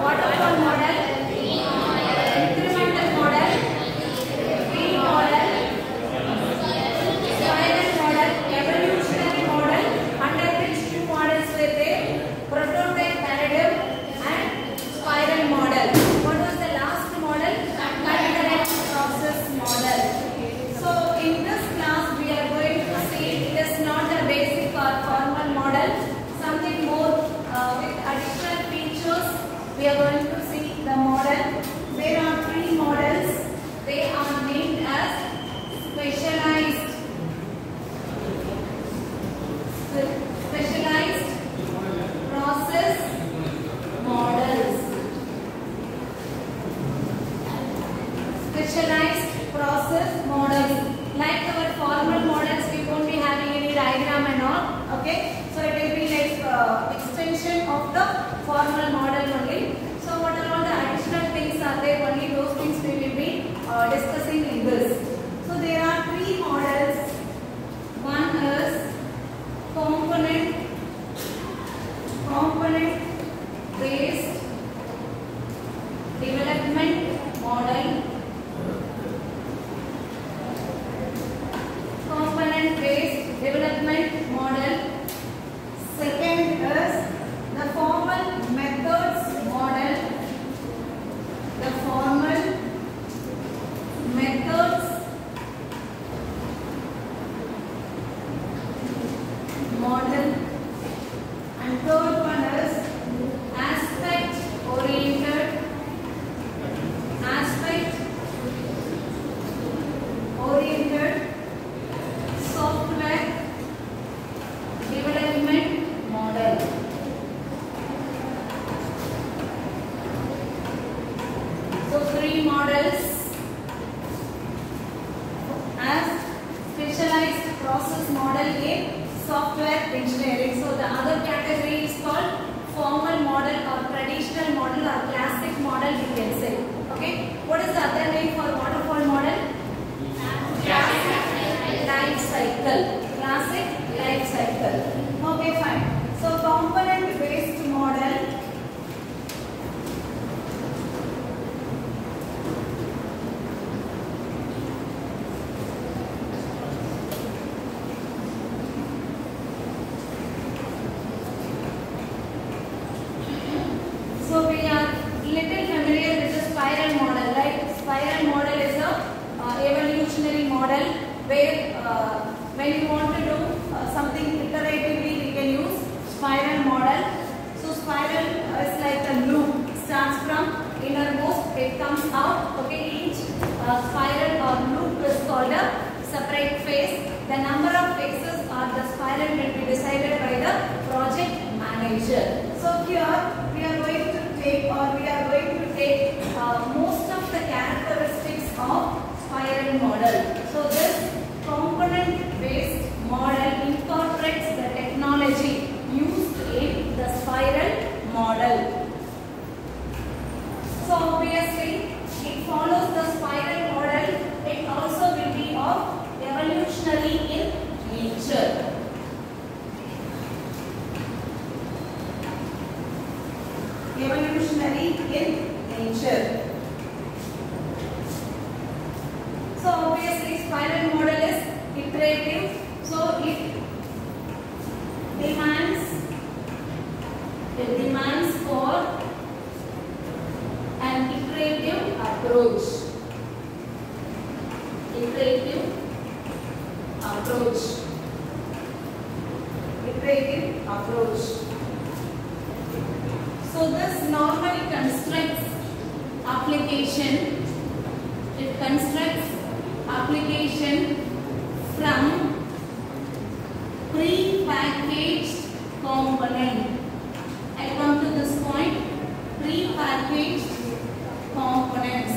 waterfall model, incremental model, tree model, spiral model, evolutionary model, under which two models were there, prototype paradigm and spiral model. What was the last model? Concurrent process model. So in this class we are going to see it is not a basic or formal model, something more with additional features. We are going to see the model. There are three models. They are named as specialized process models. Specialized process models. Like our formal models, we won't be having any diagram and all. Okay, so it will be like extension of the formal model only. So what are all the additional things are there? Only those things we will be discussing in this. So there are three models. One is component based development model. Component based development model. Second is the formal methods model. The formal methods model. And third one is aspect oriented software development model. So three models as specialized process model in software engineering. So the other category is called formal model or traditional model or classic model, we can say. Okay, what is the other name for waterfall model? Classic life cycle. Classic life cycle. Okay, fine. So component based model. So we are little familiar with the spiral model, right? Spiral model is a evolutionary model where when you want to do something iteratively, we can use spiral model. So spiral is like a loop, starts from innermost, it comes out. Okay, each spiral or loop is called a separate phase. The number of phases or the spiral will be decided by the project manager. So here we are going to take most of the characteristics of spiral model. So this component based model incorporates the technology used in the spiral model. So obviously it follows the spiral model. It also will be of evolutionary in nature. Evolutionary in nature. So obviously spiral model is iterative. So it demands for an iterative approach. So this normally constructs application. It constructs application from pre-packaged component. I come to this point. Pre-packaged components.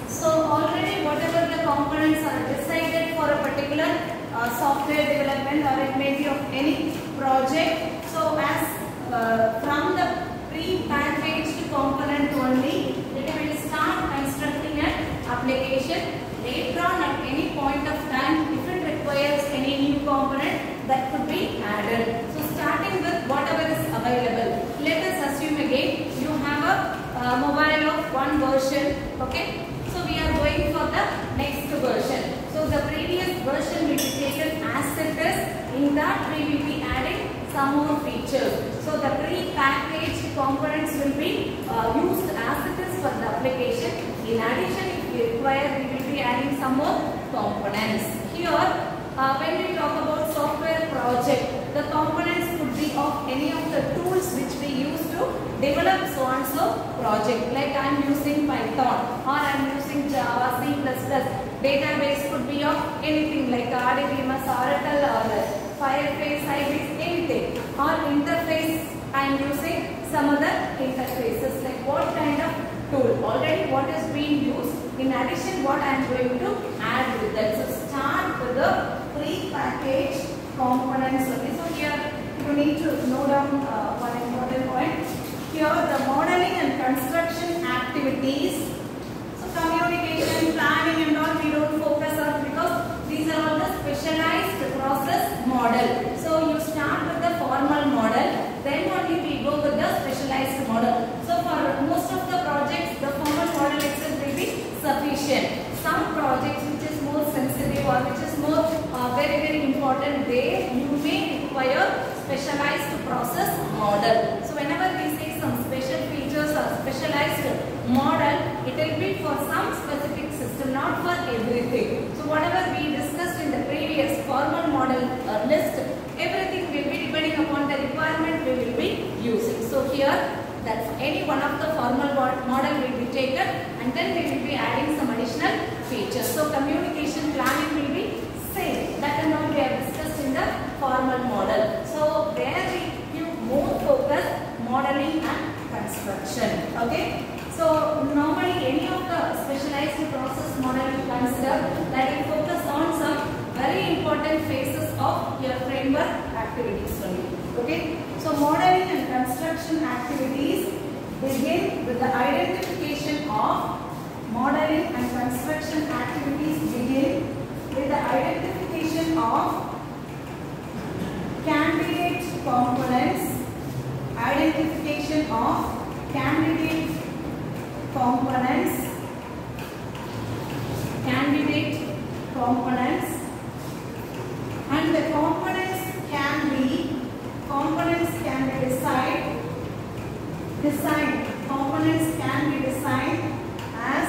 So already whatever the components are decided for a particular software development, or it may be of any project. So as from the pre-packaged component only, it will start constructing an application. Later on, at any point of time, if it requires any new component, that could be added. So starting with whatever is available. Let us assume again you have a mobile of one version. Okay. So we are going for the next version. So the previous version will be taken as it is. In that we will be adding some more features. So the pre-packaged components will be used as it is for the application. In addition, if we require, we will be adding some more components. Here, when we talk about software project, the components could be of any of the tools which we use to develop so and so project. Like I am using Python or I am using Java, C++. Database could be of anything like RDBMS, Oracle or Firefox, Sybase, anything. Or interface, I am using some other interfaces. Like what kind of tool? Already what is being used. In addition, what I am going to add with that. So start with the pre-packaged components. Okay, so here you need to note down one important point. Here the modeling and construction activities. So communication, planning and all we don't focus on because these are all the specialized process model. So you start with the formal model, then only we go with the specialized model. So for most of the projects, the formal model itself will be sufficient. Some projects which is more sensitive or which is more very important, there you may require specialized process model. So whenever we say some special features or specialized model, it will be for some specific system, not for everything. So whatever we discussed in the previous formal model list, everything will be depending upon the requirement we will be using. So here that any one of the formal model will be taken and then we will be adding some additional features. So communication planning will be same. That and all we have discussed in the formal model. So there we give more focus modeling and construction. Okay. So normally any of the specialized process model you consider that will focus on some very important phases of your framework activities only. Okay. So modeling and construction activities begin with the identification of modeling and construction activities begin with the identification of candidate components, identification of candidate components, and the components can be designed. Components can be designed as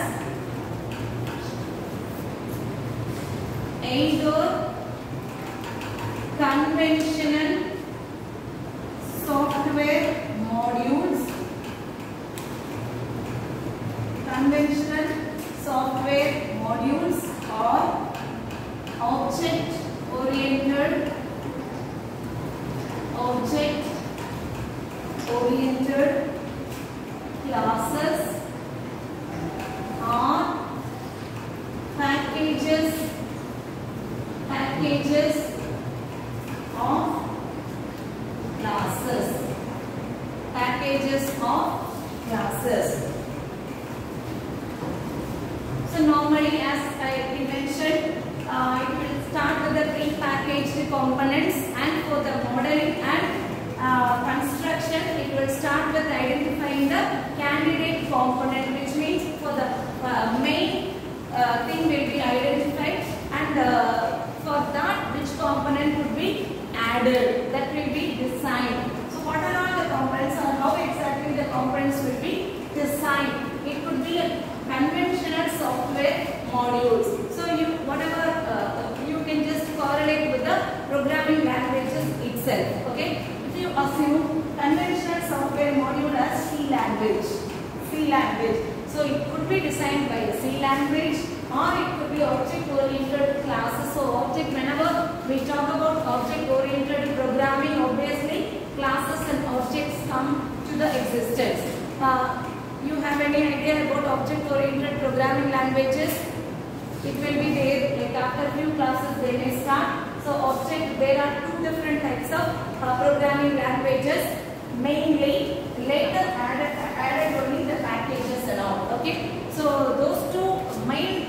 either conventional software modules, or object-oriented classes or packages of classes. So normally, as I mentioned, it will start with the pre-packaged components, and for the modeling and construction, it will start with identifying the candidate component, which means for the main thing will be identified, and for that which component would be added, that will be designed. So what are all the components or how exactly the components will be designed? It could be a conventional software modules. So you can just correlate with the programming languages itself. Okay. If you assume conventional software module as C language. So it could be designed by a C language, or it could be object-oriented classes. So whenever we talk about object-oriented programming, obviously classes and objects come to the existence. You have any idea about object-oriented programming languages? It will be there, like after few classes they may start. So there are two different types of programming languages. Mainly later added only the packages and all. Okay. So those two main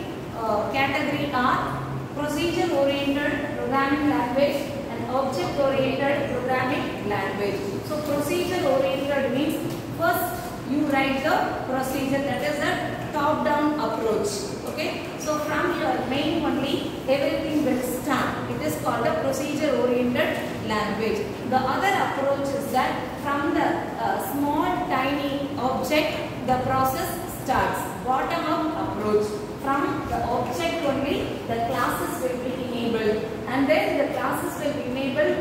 category are procedure-oriented programming language and object object-oriented programming language. So procedure-oriented means first you write the procedure, that is a top-down approach. Okay. So from your main only everything will start. It is called a procedure-oriented language. The other approach is that from the small tiny object the process starts. Bottom-up approach. From the object only the classes will be enabled, and then the classes will be enabled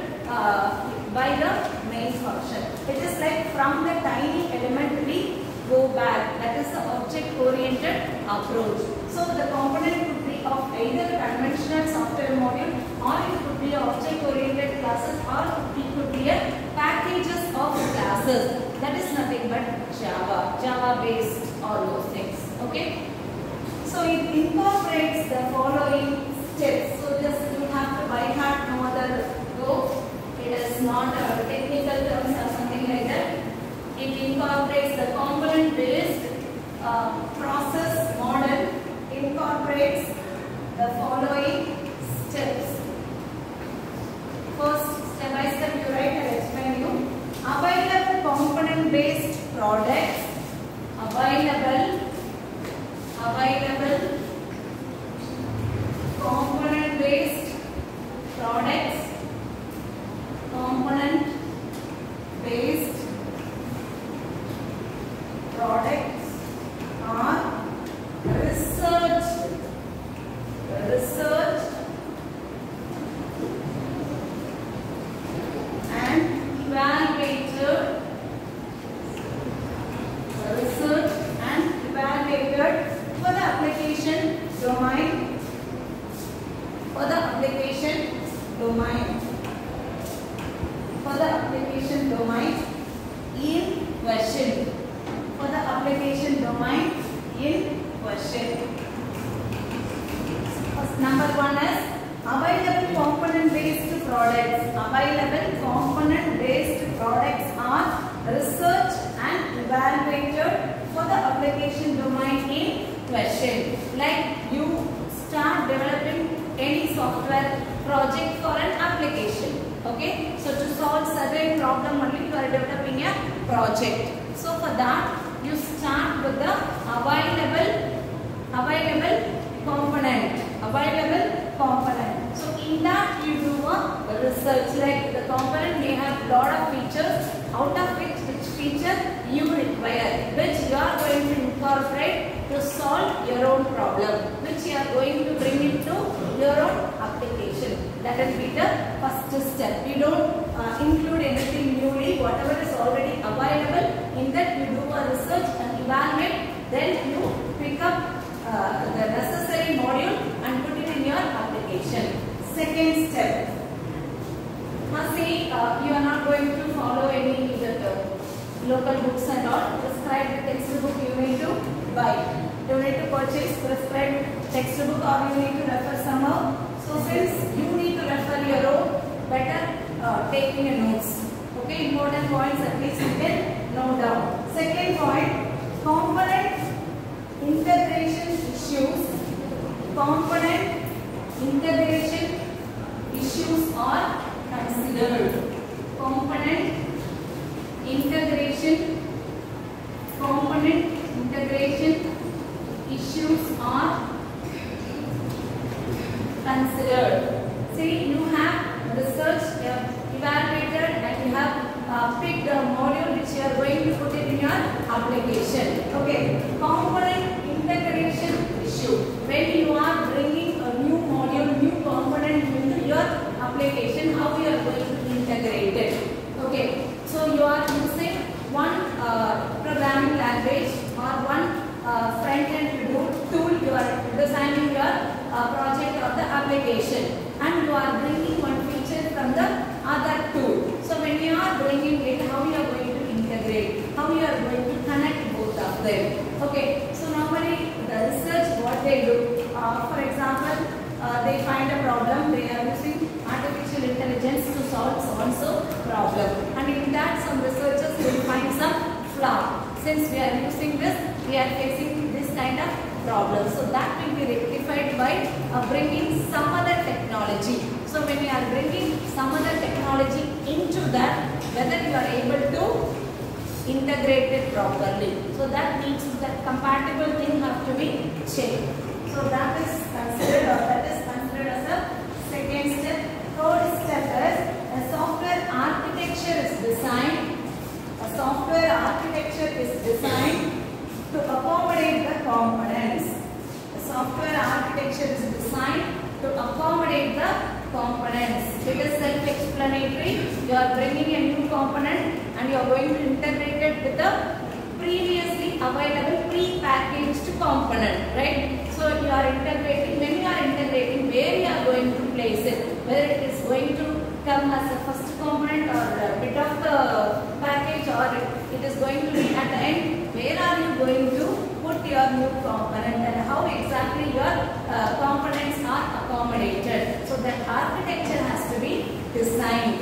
by the main function. It is like from the tiny element we go back. That is the object-oriented approach. So the component could be of either conventional software module, or it could be object-oriented classes, or it could be a packages of classes. That is nothing but Java-based, all those things. Okay. So it incorporates the following steps. So just you have to by heart, no other go. It is not a technical terms or something like that. It incorporates the component-based process model. Incorporates the following steps. First, step by step you write, I will explain you. Available component-based products. Available component-based products. Component-based products are researched and evaluated. For the application domain. For the application domain. For the application domain in question. For the application domain in question. First, number one is available component-based products. Available component-based products are researched and evaluated for the application domain in question. Like you start developing any software project for an application. Okay. So to solve certain problem only you are developing a project. So for that you start with the available component. So in that you do a research. Like the component may have lot of features, out of which feature you require, which you are going to incorporate to solve your own problem, which you are going to bring into your own application. That will be the first step. You don't include anything newly. Whatever is already available, in that you do a research and evaluate. Then you pick up the necessary module and put it in your application. Second step. Now see, you are not going to follow any local books and all. Prescribed textbook you need to buy. You need to purchase prescribed textbook, or you need to refer somehow. So since you need to refer your own, better taking a notes. Okay, important points at least you can note down. Second point, component integration issues. Component integration issues are considered. Component integration issues are considered. See, you have researched, evaluated, and you have picked the module which you are going to put it in your application. Okay, component integration issue. When you are bringing a new module, new component into your application, how you are going to integrate it. Okay, so you are using one programming language or one front-end tool. You are designing your project or the application, and you are bringing one feature from the other tool. So when you are bringing it, how you are going to integrate, how you are going to connect both of them. Okay, so normally the research what they do, for example, they find a problem, they are using artificial intelligence to solve so-and-so problem, and in that some researchers will find some flaw. Since we are using this, we are facing this kind of problem. So that will be rectified by bringing some other technology. So when we are bringing some other technology, technology into that, whether you are able to integrate it properly. So that needs that compatible thing have to be checked. So that is considered as a second step. Third step is a software architecture is designed. A software architecture is designed to accommodate the components. The software architecture is designed to accommodate the components. It is self-explanatory. You are bringing a new component and you are going to integrate it with the previously available pre-packaged component, right? So you are integrating, when you are integrating, where you are going to place it, whether it is going to come as a first component or a bit of the package, or it is going to be at the end, where are you going to put your new component and how exactly your components are accommodated. So that architecture has to be designed.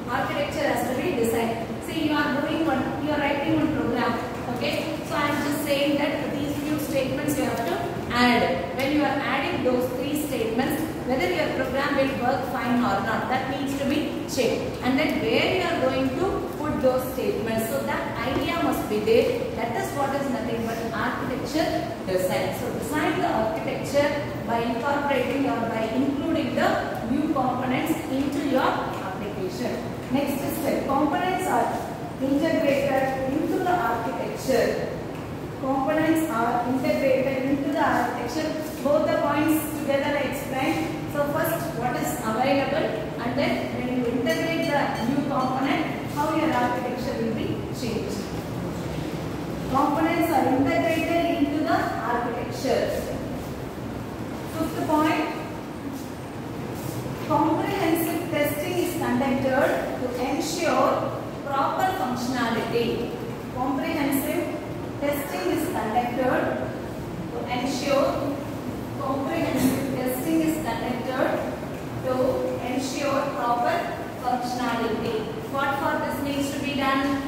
Architecture has to be designed. See, you are doing one, you are writing one program. Okay, so I am just saying that these few statements you have to add. When you are adding those three statements, whether your program will work fine or not, that needs to be checked. And then where you are going to put those statements. So that idea must be there. That is what is nothing but architecture design. So design the architecture by incorporating or by including the new components into your application. Next step, components are integrated into the architecture. Components are integrated into the architecture. Both the points together I explained. So first, what is available, and then when you integrate the new component, how your architecture will be changed. Components are integrated into the architecture. Fifth point, comprehensive testing is conducted to ensure proper functionality. Comprehensive testing is conducted to ensure proper functionality. What for this needs to be done?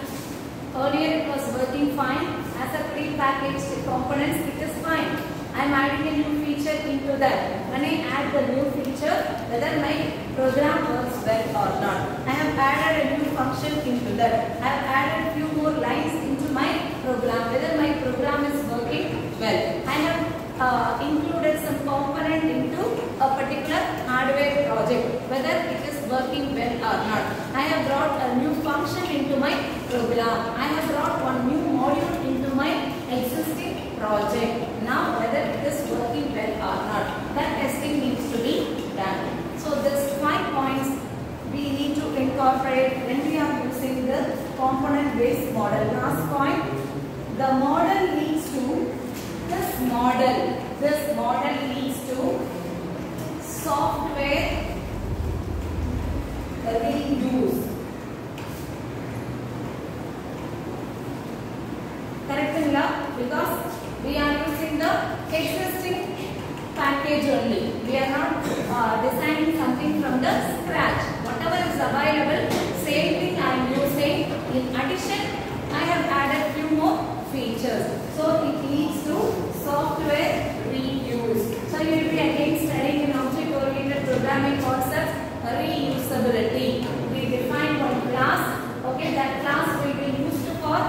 Earlier it was working fine. As a pre-packaged components, it is fine. I am adding a new feature into that. When I add the new feature, whether my program works well or not. I have added a new function into that. I have added few more lines into my program, whether my program is working well. I have included some component into a particular hardware project, whether it is working well or not. I have brought a new function into my program. I have brought one new module into my existing project. Now whether it is working well or not, that testing needs to be done. So these 5 points we need to incorporate when we are using the component based model. Last point, the model leads to this model leads to software reuse. Correct, because we are using the existing package only. We are not designing something from the scratch. Whatever is available, same thing I am using. In addition, I have added few more features. So it leads to software reuse. So you will be again studying in object-oriented programming concepts, reusability. We define one class. Okay, that class will be used for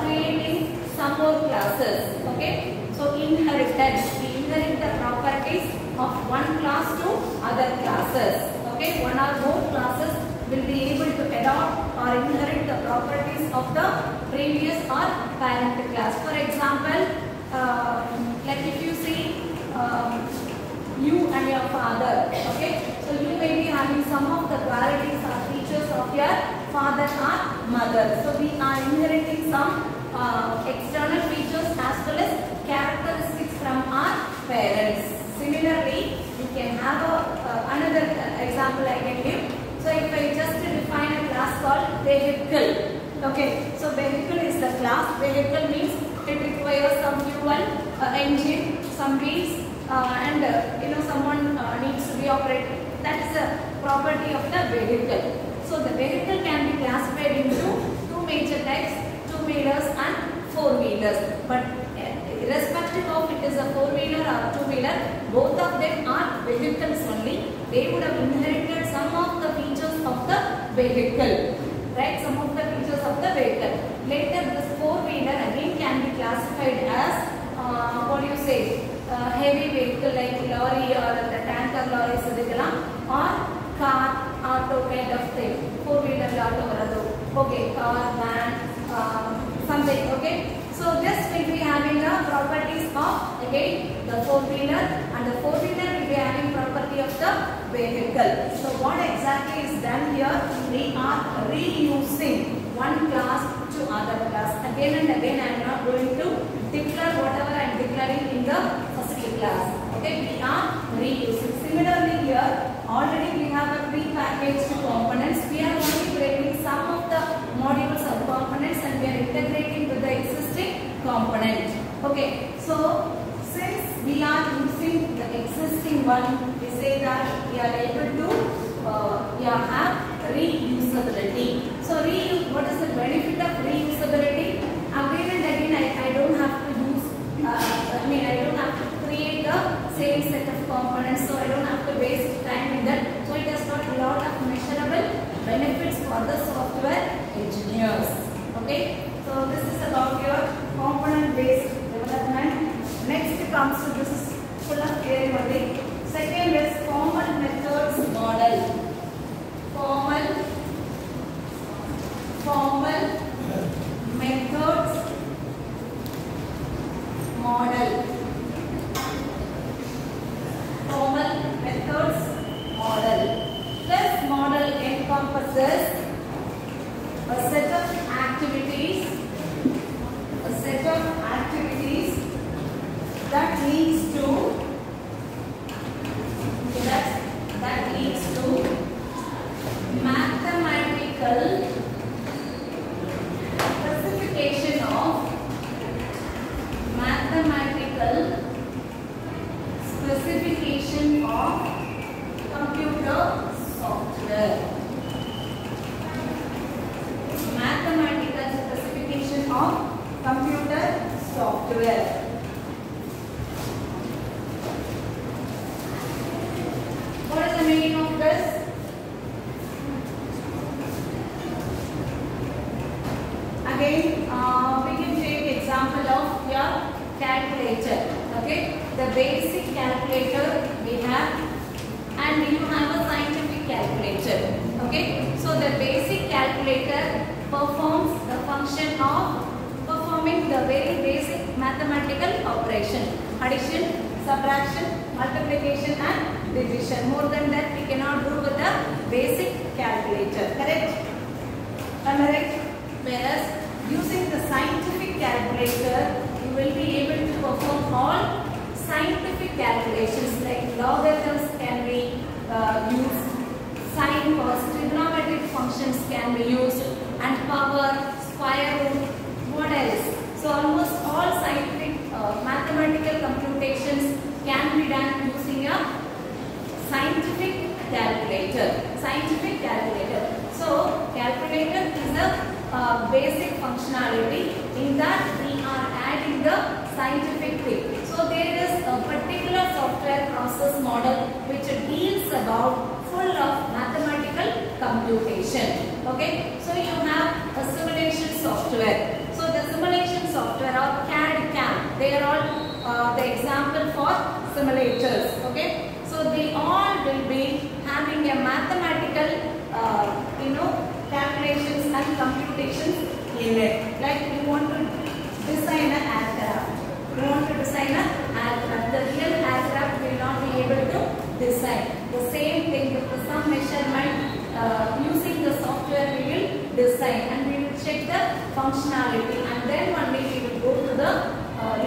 creating some more classes. Okay, so inheritance. We inherit the properties of one class to other classes. Okay, one or more classes will be able to adopt or inherit the properties of the previous or parent class. For example, like if you see you and your father, okay, so you may be having some of the qualities or features of your father or mother. So we are inheriting some external features as well as characteristics from our parents. Similarly, you can have another example I can give. So if I just define a class called vehicle, okay, so vehicle is the class. Vehicle means it requires some fuel, engine, some wheels, and someone needs to be operated. That is a property of the vehicle. So the vehicle can be classified into two major types, two-wheelers and four-wheelers. But irrespective of it is a four-wheeler or two-wheeler, both of them are vehicles only. They would have inherited some of the features of the vehicle. Right? Some of the features of the vehicle. Later, this four-wheeler again can be classified as what do you say? Heavy vehicle like lorry or the tanker lorries or car, auto kind of thing. Four-wheeler auto varadu. Okay, car, van, something. Okay. So this will be having the properties of again the four-wheeler, and the four-wheeler will be having property of the vehicle. So what exactly is done here? We are reusing one class to other class. Again and again I am not going to declare whatever I am declaring in the first class. Okay, we are reusing. Similarly here, already we have a pre-packaged components. We are only breaking some of the modules of components and we are integrating with the existing component. Okay, so since we are using the existing one, we say that we are able to have reusability. So what is the benefit of reusability? Again and again I don't have to use, I don't have to create the same set of components, so I don't have to waste time in that. So it has got a lot of measurable benefits for the software engineers. Okay, so this is about your component based development. Next comes to, this is full of theory only. Second is formal methods model. Formal methods model. Formal methods model. This model encompasses a set of activities that leads to mathematical specification of computer software. Mathematical specification of computer software. What is the meaning of this? Again, we can take example of your calculator. Okay, the basic calculator we have, and you have a scientific calculator. Okay, so the basic calculator performs the function of performing the very basic mathematical operation: addition, subtraction, multiplication and division. More than that we cannot do with the basic calculator. Correct? Correct? Whereas using the scientific calculator, you will be able to perform all scientific calculations like logarithms can be used, sine, cos, trigonometric functions can be used, and power, square root, what else? So almost all scientific mathematical computations can be done using a scientific calculator. So calculator is a basic functionality. In that we are adding the scientific thing. So there is a particular software process model which deals about full of mathematical computation. Okay, so you have a simulation software. So the simulation software or CAD CAM, they are all the example for simulators. Okay, so they all will be having a mathematical calculations and computations in it. Like you want to design an aircraft. The real aircraft will not be able to design. The same thing with some measurement using the software we will design, and we will check the functionality, and then only we will go to the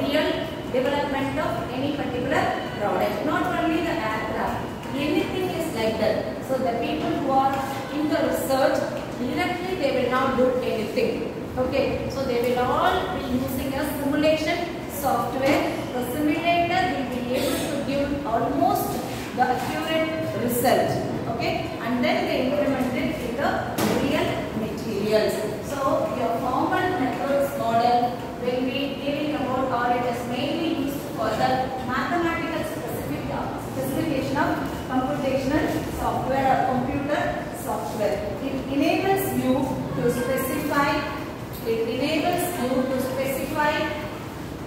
real development of any particular product. Not only the aircraft, anything is like that. So the people who are in the research, directly they will not do anything. Okay, so they will all be using a simulation software. The simulator will be able to give almost the accurate result. Okay, and then they implement it in the real materials. So your formal methods model will be dealing about, or it is mainly used for the mathematical specification of computational software or computer software. In a to specify, it enables you to specify,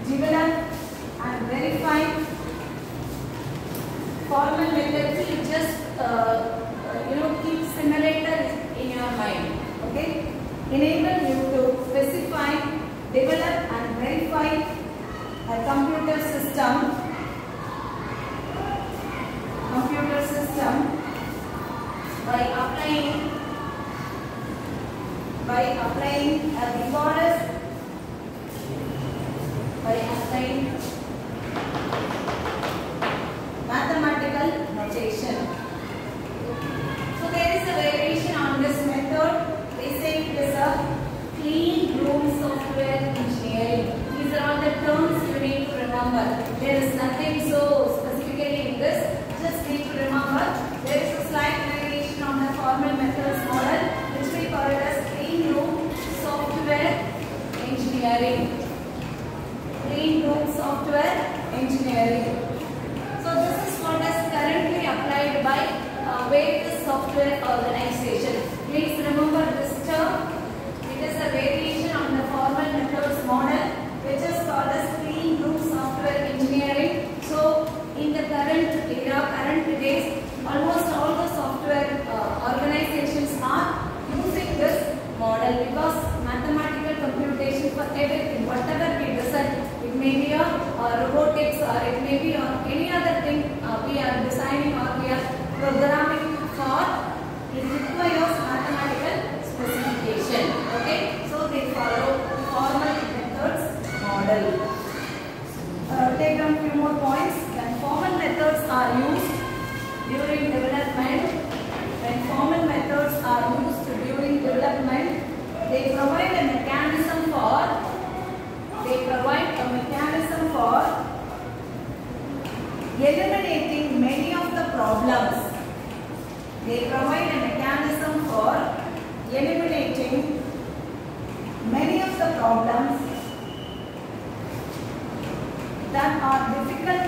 develop and verify formal methods. You just keep simulator in your mind. Okay, enable you to specify, develop and verify a computer system by applying a rigorous mathematical notation. So there is a variation on this method. They say it is a clean room software engineering. These are all the terms you need to remember. There is nothing so specifically in this. Just need to remember there is a slight variation on the formal methods model, which we call it as clean room software engineering. Clean room software engineering. So this is what is currently applied by various software organizations. Please remember this term. It is a variation on the formal methods model, which is called as clean room software engineering. So in the current days, almost all the software organizations are using this model, because mathematical computation for everything, whatever we design, it may be a robotics, or it may be any other thing we are designing or we are programming for, it requires mathematical specification. Okay, so they follow formal methods model. Take down few more points. When formal methods are used during development, they provide a mechanism for eliminating many of the problems. They provide a mechanism for eliminating many of the problems that are difficult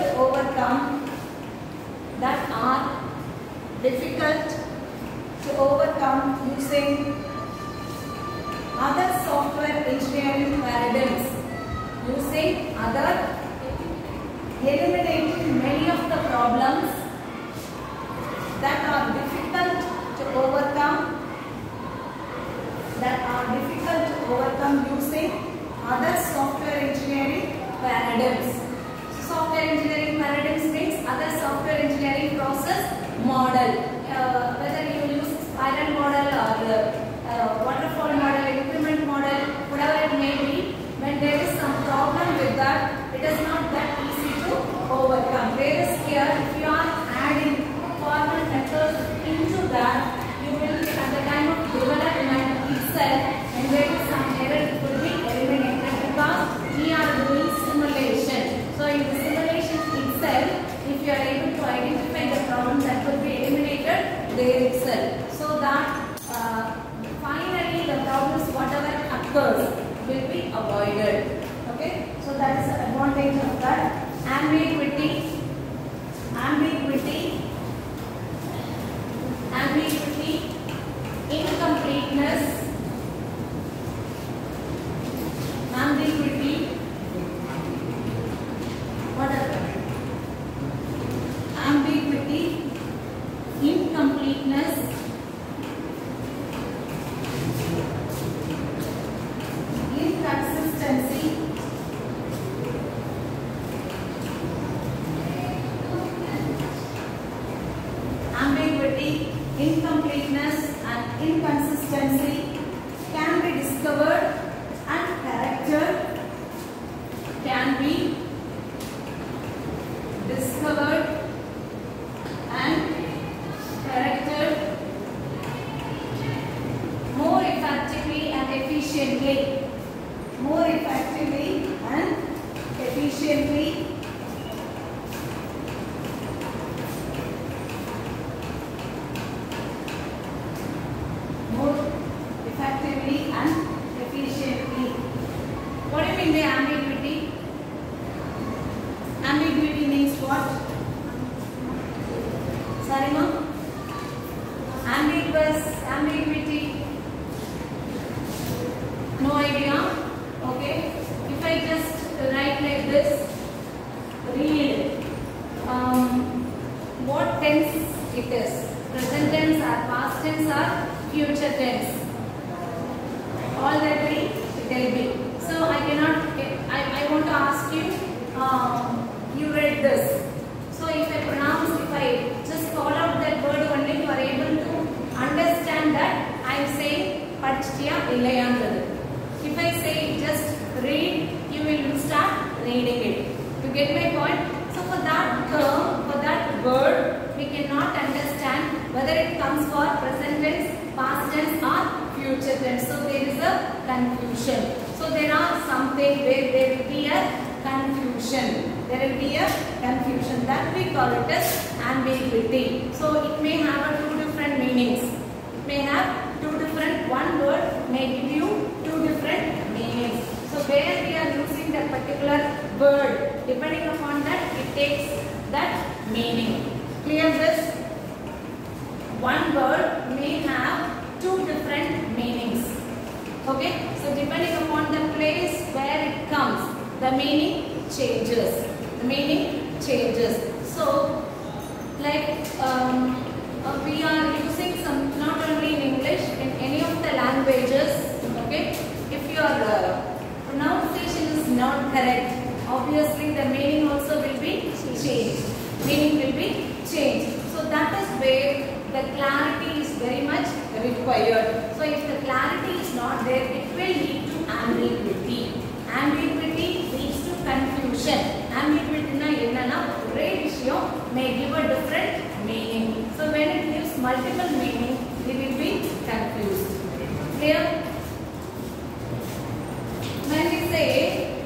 to overcome, using other software engineering paradigms, eliminating many of the problems that are difficult to overcome using other software engineering paradigms. So software engineering paradigms means other software engineering process model. Whether you use spiral model or waterfall model, increment model, whatever it may be, when there is some problem with that, it is not that easy to overcome. Whereas here, if you are adding formal methods into that, you will, at the time of development itself, and there is some error, it will be eliminated, because we are doing simulation. So in the simulation itself, if you are able to identify the problem, that will be eliminated there itself. So that finally the problems whatever occurs will be avoided. Okay, so that is the advantage of that. Ambiguity, incompleteness, incompleteness, inconsistency, incompleteness and inconsistency can be discovered, and character can be discovered and corrected more effectively and efficiently. More effectively and efficiently. What do you mean by ambiguity? Ambiguity means what? Sorry, ma'am? Ambiguity. future tense. Already it will be. So I cannot. I want to ask you. You read this. So if I just call out that word only, you are able to understand that I am saying Pachtiya Ilayandadu. If I say just read, you will start reading it. You get my point? So for that term, for that word, we cannot understand whether it comes for present tense, past tense or future tense. So there is a confusion. So there are something where there will be a confusion. There will be a confusion. That we call it as ambiguity. So it may have two different meanings. It may have two different, one word may give you two different meanings. So where we are using that particular word, depending upon that, it takes that meaning. Clear this? One word may have two different meanings. Okay? So depending upon the place where it comes, the meaning changes. The meaning changes. So, like we are using some, not only in English, in any of the languages. Okay? If your pronunciation is not correct, obviously the meaning also will be changed. Meaning will be changed. So that is where the clarity is very much required. So if the clarity is not there, it will lead to ambiguity. Ambiguity leads to confusion. Ambiguity na enna ஒரே விஷயம் may give a different meaning. So when it gives multiple meaning, it will be confused. Clear? When we say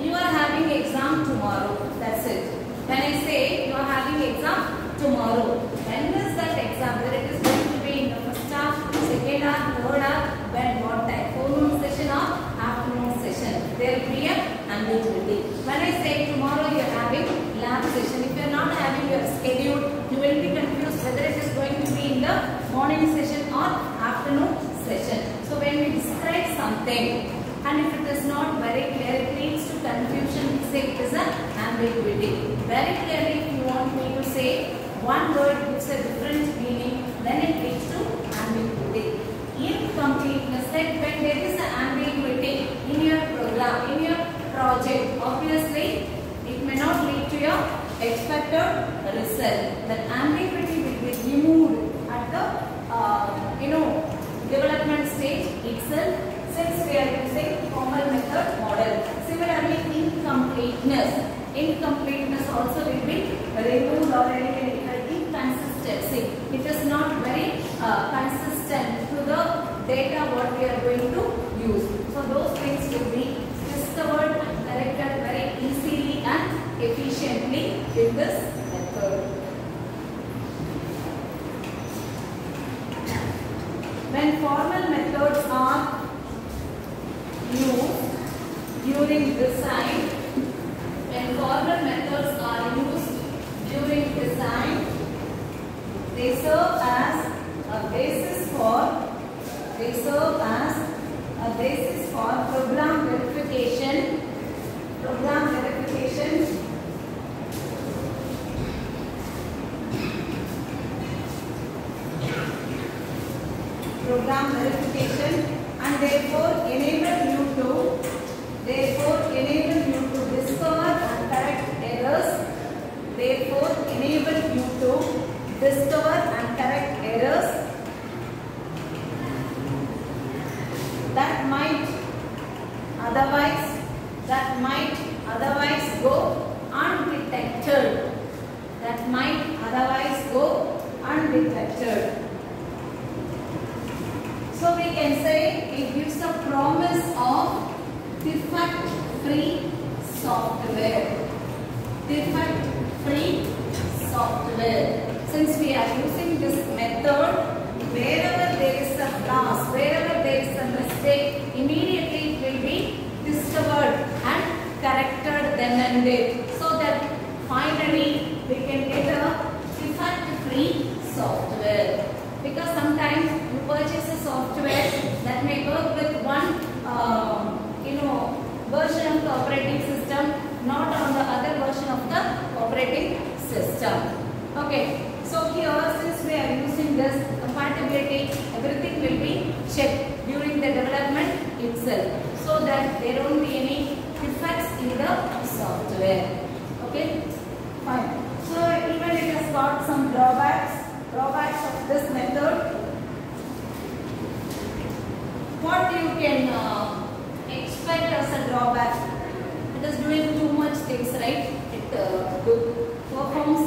you are having exam tomorrow, that's it. When I say you are having exam tomorrow, when is that exam? Whether it is going to be in the first half, second half, third half, when what time? Forenoon session or afternoon session? There will be a ambiguity. When I say tomorrow you are having lab session, if you are not having your schedule, you will be confused whether it is going to be in the morning session or afternoon session. So when we describe something, and if it is not very clear, it leads to confusion. We say it is an ambiguity. Very clearly, if you want me to say one word gives a different meaning, then it leads to ambiguity. Incompleteness, like when there is an ambiguity in your program, in your project, obviously it may not lead to your expected result. That ambiguity will be removed at the development stage itself, since we are using formal method model. Similarly, incompleteness also will be removed or eliminated. Inconsistency, it is not very consistent to the data what we are going to use. So those things will be discovered and corrected very easily and efficiently with this method. When formal methods are used during design, when formal methods are used during design, they serve as a basis for program verification. Program verification. And therefore enable you to discover and correct errors. That might otherwise go undetected. So we can say it gives a promise of defect-free software. Since we are using this method, wherever there is a flaw, wherever there is a mistake, immediately it will be discovered and corrected then and there, so that finally we can get a defect-free software. Because sometimes you purchase a software that may work with one version of the operating system, not on the other version of the operating system. Okay, so here since we are using this compatibility, everything will be checked during the development itself, so that there won't be any defects in the software. Okay, fine. So even it has got some drawbacks of this method. What you can expect as a drawback? It is doing too much things, right? It performs,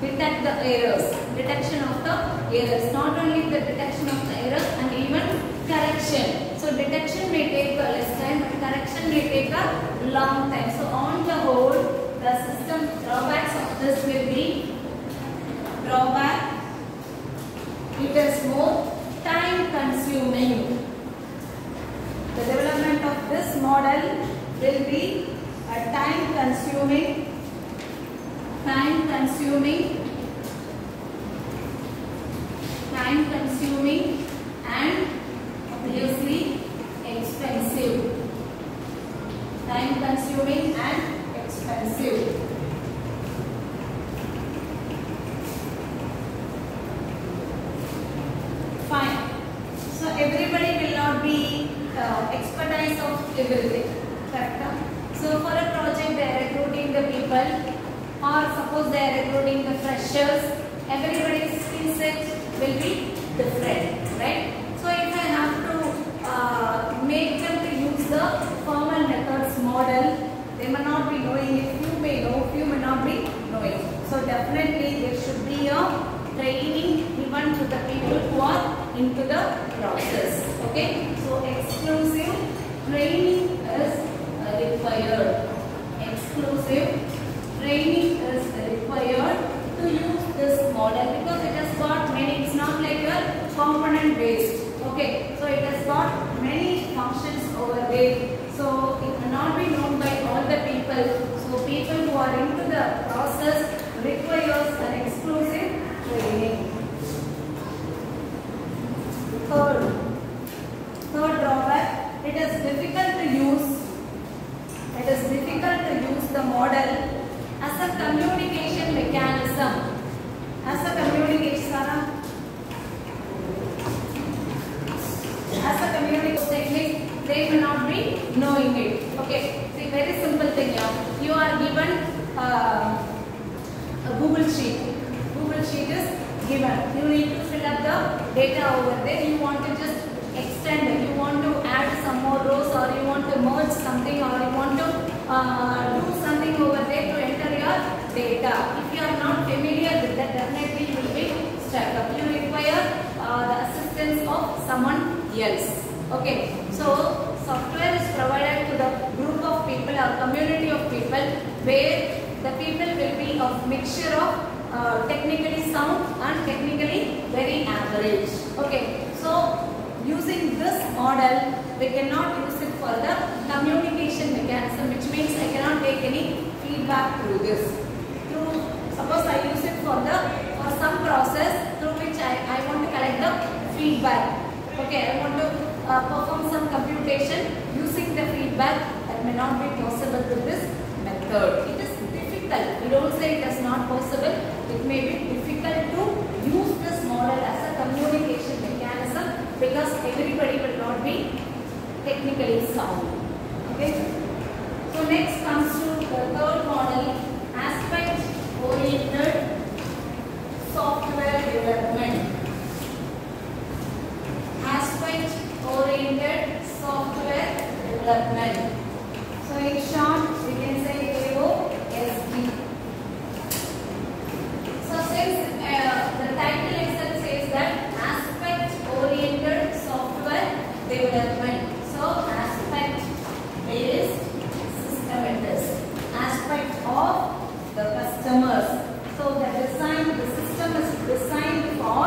detect the errors, detection of the errors. Not only the detection of the errors and even correction. So detection may take a less time, but correction may take a long time. So on the whole, the system drawbacks of this will be drawback. It is more time consuming. The development of this model will be a time consuming and obviously expensive. Time consuming and expensive. Fine. So everybody will not be expertise of everything. Correct? So for a project they are recruiting the people, or suppose they are recruiting the freshers. Everybody's skill set will be different, right? So if I have to make them to use the formal methods model, they may not be knowing it. Few may know, few may not be knowing. So definitely there should be a training given to the people who are into the process. Okay, so exclusive training is required. Exclusive training is required to use this model, because it has got many. It's not like a component based. Okay, so it has got many functions over there. So it cannot be known by all the people. So people who are into the process requires an exclusive training. Third drawback, it is difficult to use. It is difficult to use the model as a communication mechanism. As a communication technique, they will not be knowing it. Okay, see, very simple thing here. You are given a Google sheet. Google sheet is given. You need to fill up the data over there. You want to just extend it. You want to add some more rows, or you want to merge something, or you want to do something over there to enter your data. If you are not familiar with that, definitely you will be stuck up. You require the assistance of someone else. Okay, so software is provided to the group of people or community of people, where the people will be of mixture of technically sound and technically very average. Okay, so using this model, we cannot use it for the communication mechanism, which means I cannot take any feedback through this. Suppose I use it for some process through which I want to collect the feedback. Okay, I want to perform some computation using the feedback. That may not be possible with this method. It is difficult. We don't say it is not possible. It may be difficult to use this model as a communication mechanism, because everybody will not be technically sound. Okay. So next comes to the third model, aspect-oriented software development. Aspect-oriented software development. So in short, we can say AOSD. So since the title itself says that aspect-oriented software development. So aspect is system it is. Aspect of the customers. So the system is designed for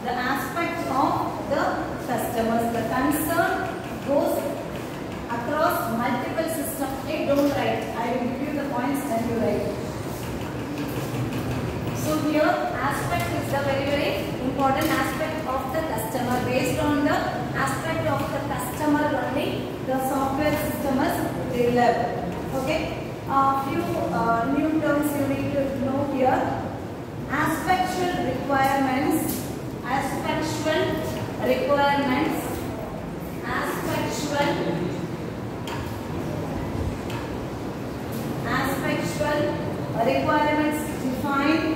the aspect of the customers. The concern goes across multiple systems. Hey, don't write. I will give you the points and you write. So here aspect is the very important aspect of the customer. Based on the aspect of the customer only, the software system is developed. Okay. Few new terms you need to know here. Aspectual requirements. Aspectual requirements, aspectual requirements define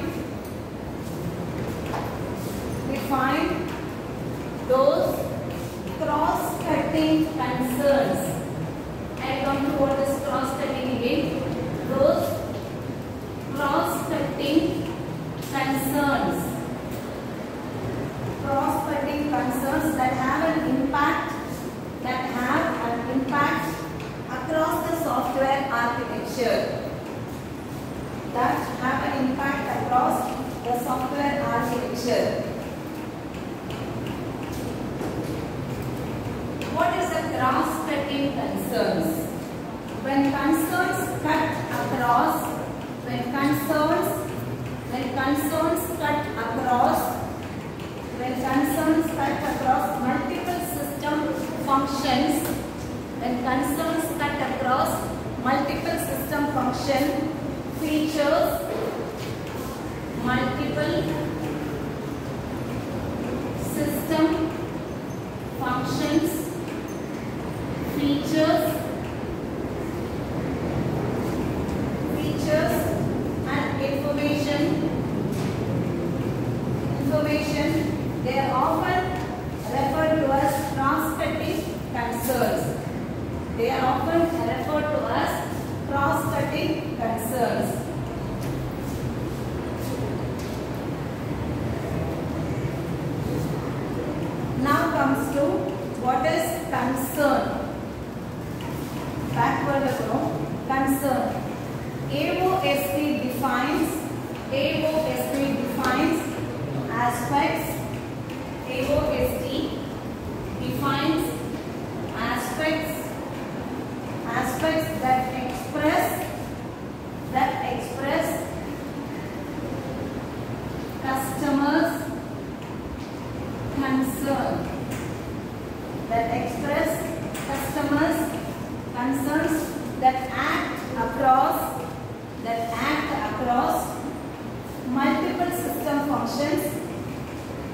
those cross-cutting concerns. I come to what is cross-cutting again. Those cross-cutting concerns. Cross-cutting concerns that have an impact across the software architecture. That have an impact across the software architecture. What is the cross-cutting concerns? When concerns cut across multiple system functions, features, multiple system functions, features and information, they are often referred to as cross-cutting concerns. Now comes to what is concern. Backward concern. AOSP defines aspects. AOSP defines aspects that express customers' concern. Concerns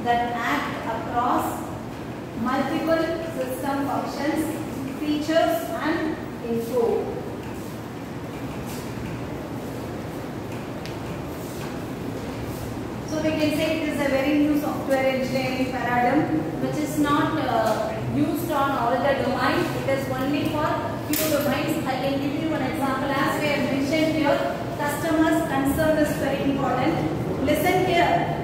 that act across multiple system functions, features and info. So we can say it is a very new software engineering paradigm which is not used on all the domains. It is only for few domains. I can give you an example. As we have mentioned here, customers' concern is very important. Listen here.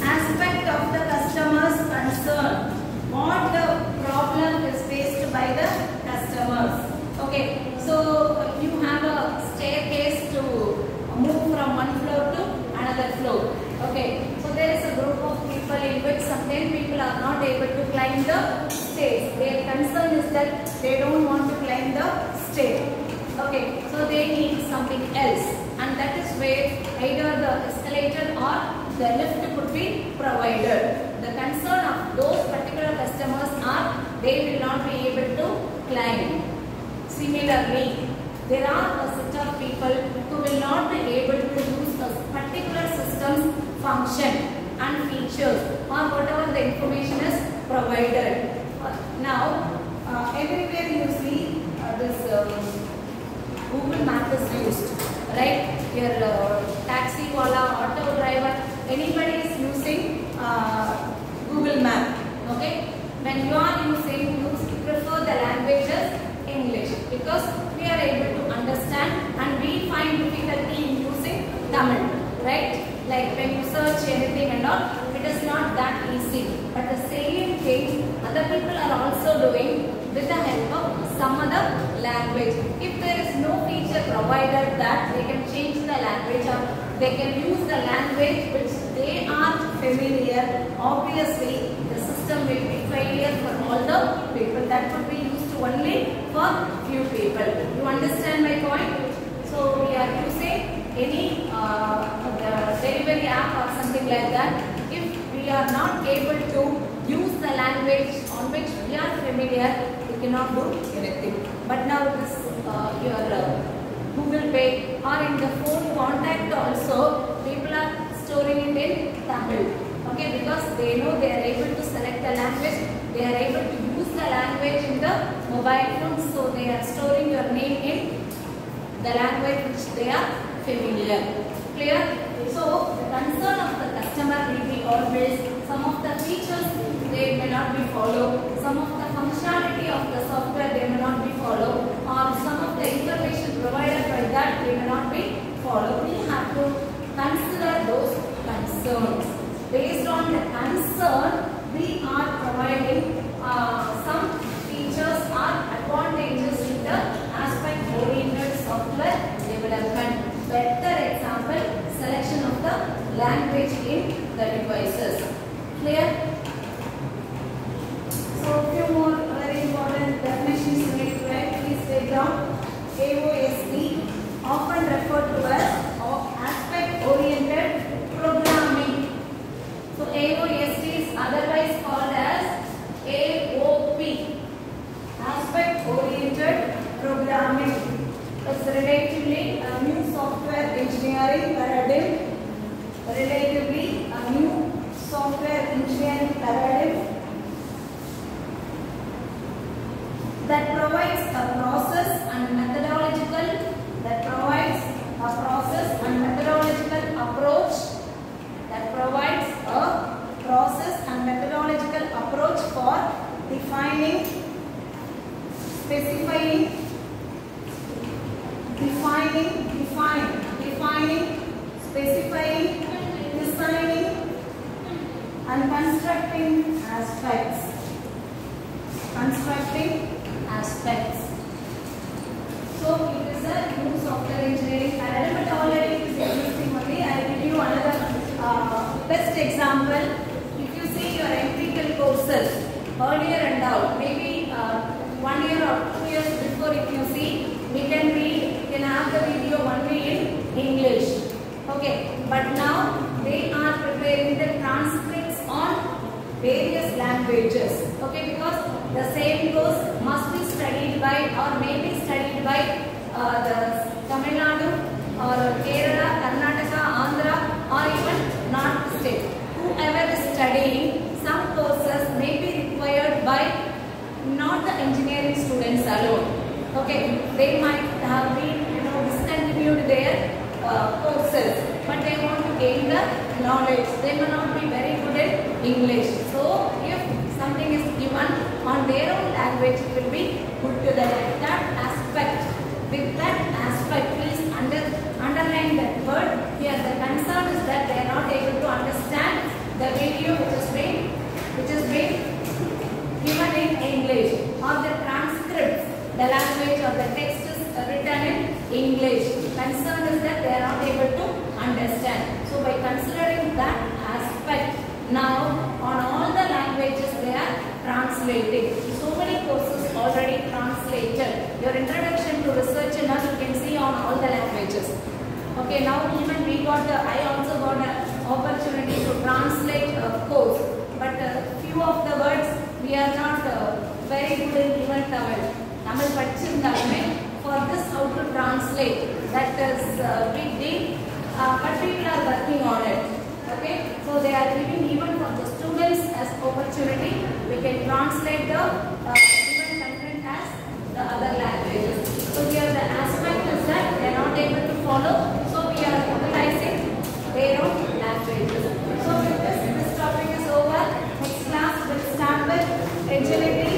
Aspect of the customer's concern. What the problem is faced by the customers. Okay, so you have a staircase to move from one floor to another floor. Okay, so there is a group of people in which sometimes people are not able to climb the stairs. Their concern is that they don't want to climb the stair. Okay, so they need something else, and that is where either the escalator or the lift could be provided. The concern of those particular customers are they will not be able to climb. Similarly, there are a set of people who will not be able to use a particular system's function and features or whatever the information is provided. Now, everywhere you see this Google Map is used, right? Your taxi wala, auto driver, anybody is using Google Map. Okay, when you are using, you prefer the language as English because we are able to understand and we find difficulty in using Tamil, right? Like when you search anything and all, it is not that easy. But the same thing other people are also doing with the help of some other language. If there is no feature provided that they can change the language or they can use the language which they are familiar, obviously the system will be failure for all the people. That would be used only for few people. You understand my point? So we are using any delivery app or something like that. If we are not able to use the language on which we are familiar, we cannot do anything. But now this your Google Pay or in the phone contact also, people are storing it in Tamil. Okay, because they know they are able to select a language, they are able to use the language in the mobile phone, so they are storing your name in the language which they are familiar. Clear? So the concern of the customer will be always some of the features they may not be followed, some of the functionality of the software they may not be followed, or some of the information provided by that they may not be followed. We have to consider those concerns. Based on the concern, we are providing some features or advantages in the aspect-oriented software development. Better example, selection of the language in the devices. Clear? So, few more very important definitions you need to write. Please take down. AOSP, often referred to as aspect-oriented programming. So, AOSP is otherwise called as AOP, aspect-oriented programming. It's relatively a new software engineering paradigm. Relatively a new software engineering paradigm that provides a process and methodological approach for defining, specifying, specifying, designing and constructing aspects. So it is a new software engineering paradigm, but already it is existing only. I will give you another best example. If you see your empirical courses earlier and out, maybe 1 year or 2 years before, if you see, we can read, we can have the video only in English. Okay, but now they are preparing the transcripts on various languages. Okay, because the same course must be studied by or may be studied by the Tamil Nadu or Kerala, Karnataka, Andhra, or even North state. Whoever is studying, some courses may be required by not the engineering students alone. Okay, they might have been discontinued their courses, but they want to gain the knowledge. They may not be very good at English. So if something is given on their own language, it will be good to them. That aspect, with that aspect, please underline that word. Here the concern is that they are not able to understand the video which has been given in English, or the transcripts, the language or the text is written in English. Concern is that they are not able to understand. So by considering that aspect, now on all the languages they are translating. So many courses already translated. Your introduction to research and all you can see on all the languages. Okay, now even I also got an opportunity to translate a course, but few of the words we are not very good in even Tamil. Tamil படிச்சிருந்தாலுமே for this how to translate, that is big deal, but people are working on it. Okay, so they are giving even for the students as opportunity. We can translate the even content as the other languages. So here the aspect is that they are not able to follow, so we are utilizing their own languages. So with this topic is over. Next class will start with agility